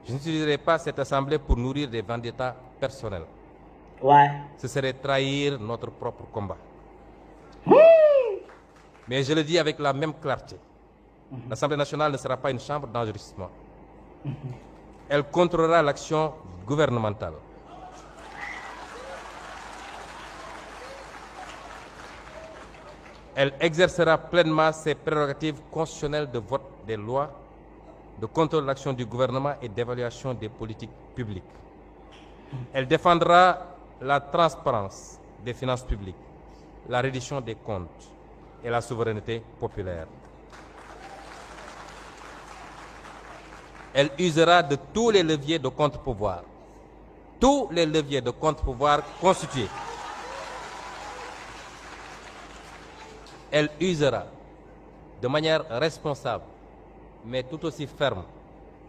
Je n'utiliserai pas cette assemblée pour nourrir des vendettas personnels. Ouais. Ce serait trahir notre propre combat. Mais je le dis avec la même clarté. L'Assemblée nationale ne sera pas une chambre d'enregistrement. Elle contrôlera l'action gouvernementale. Elle exercera pleinement ses prérogatives constitutionnelles de vote des lois, de contrôle de l'action du gouvernement et d'évaluation des politiques publiques. Elle défendra la transparence des finances publiques, la reddition des comptes et la souveraineté populaire. Elle usera de tous les leviers de contre-pouvoir, tous les leviers de contre-pouvoir constitués. Elle usera de manière responsable, mais tout aussi ferme,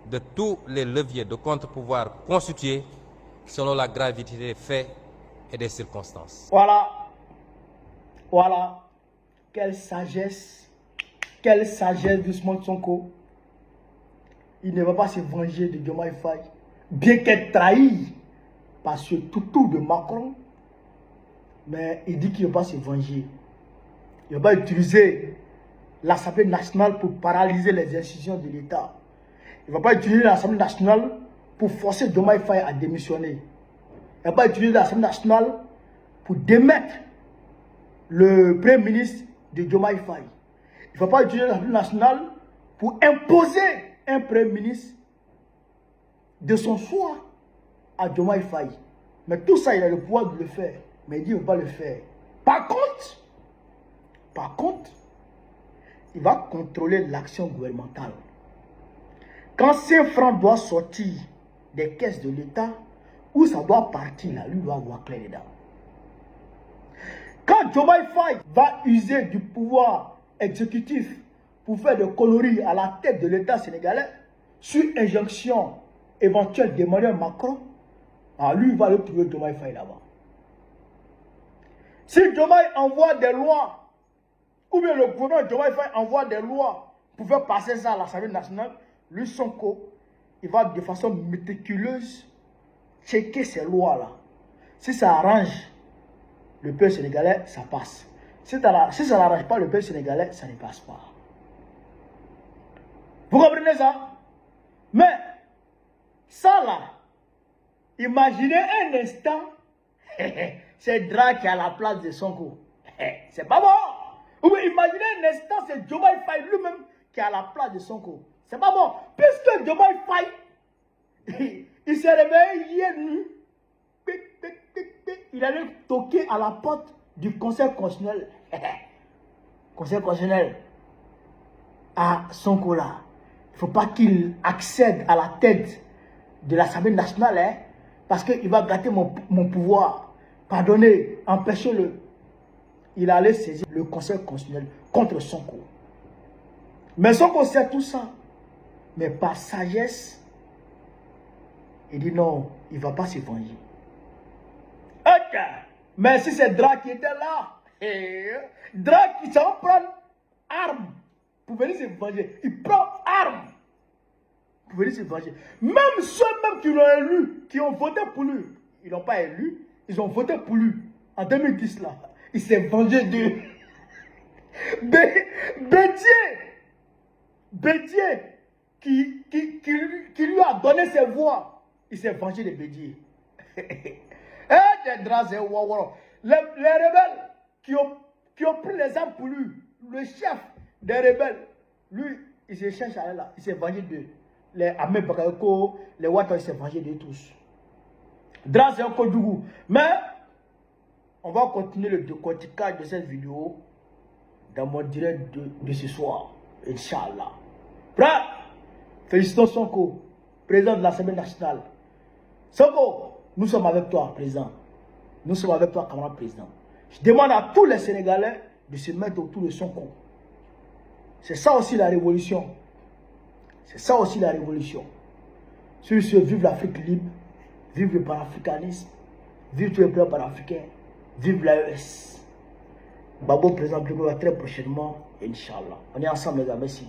de tous les leviers de contre-pouvoir constitués selon la gravité des faits et des circonstances. Voilà. Voilà. Quelle sagesse d'Ousmane Sonko. Il ne va pas se venger de Diomaye Faye, bien qu'être trahi par ce toutou de Macron, mais il dit qu'il ne va pas se venger. Il ne va pas utiliser l'Assemblée nationale pour paralyser les institutions de l'État. Il ne va pas utiliser l'Assemblée nationale pour forcer Diomaye Faye à démissionner. Il ne va pas utiliser l'Assemblée nationale pour démettre le Premier ministre de Diomaye Faye. Il ne va pas utiliser l'Assemblée nationale pour imposer un Premier ministre de son choix à Diomaye Faye. Mais tout ça, il a le pouvoir de le faire. Mais il dit qu'il ne veut pas le faire. Par contre, il va contrôler l'action gouvernementale. Quand 5 francs doivent sortir des caisses de l'État, où ça doit partir, là, lui doit avoir clair dedans. Quand Diomaye Faye va user du pouvoir exécutif pour faire des conneries à la tête de l'État sénégalais, sur injonction éventuelle d'Emmanuel Macron, lui, il va le trouver Diomaye Faye là-bas. Si Diomaye envoie des lois, ou bien le gouvernement de Diomaye Faye envoie des lois pour faire passer ça à l'Assemblée nationale, lui, Sonko, il va de façon méticuleuse checker ces lois-là. Si ça arrange le peuple sénégalais, ça passe. Si ça n'arrange pas le peuple sénégalais, ça ne passe pas. Vous comprenez ça? Mais, ça là, imaginez un instant, c'est Dra qui est à la place de Sonko. C'est pas bon. Ou imaginez un instant, c'est Diomaye Faye lui-même qui est à la place de Sonko. C'est pas bon. Puisque Diomaye Faye, il s'est réveillé hier nuit, il allait toquer à la porte du Conseil constitutionnel. Conseil constitutionnel à Sonko là. Il ne faut pas qu'il accède à la tête de l'Assemblée nationale, hein, parce qu'il va gâter mon pouvoir. Pardonnez, empêchez-le. Il allait saisir le Conseil constitutionnel contre Sonko. Mais Sonko sait tout ça. Mais par sagesse, il dit non, il ne va pas se venger. Ok, mais si c'est Dra qui était là, Dra qui s'en prend arme pour venir se venger. Il prend arme pour venir se venger. Même ceux-mêmes qui l'ont élu, qui ont voté pour lui, ils ne l'ont pas élu, ils ont voté pour lui en 2010 là. Il s'est vengé de Bédier qui lui a donné ses voix. Il s'est vengé de Bédier. Les rebelles qui ont pris les armes pour lui, le chef des rebelles, lui, il se cherche à là. Il s'est vengé de les Amé Bakayoko, les Ouattara, il s'est vengé de tous. Dra, c'est un Kodougou. Mais on va continuer le décortiquage de cette vidéo dans mon direct de ce soir. Inch'Allah. Prêt? Félicitons Sonko, président de l'Assemblée nationale. Sonko, nous sommes avec toi, président. Nous sommes avec toi, camarade président. Je demande à tous les Sénégalais de se mettre autour de Sonko. C'est ça aussi la révolution. C'est ça aussi la révolution. Sur ce, vive l'Afrique libre, vive le panafricanisme, vive tous les peuples panafricains, vive l'AES. Babo présente très prochainement, Inch'Allah. On est ensemble, les gars, merci.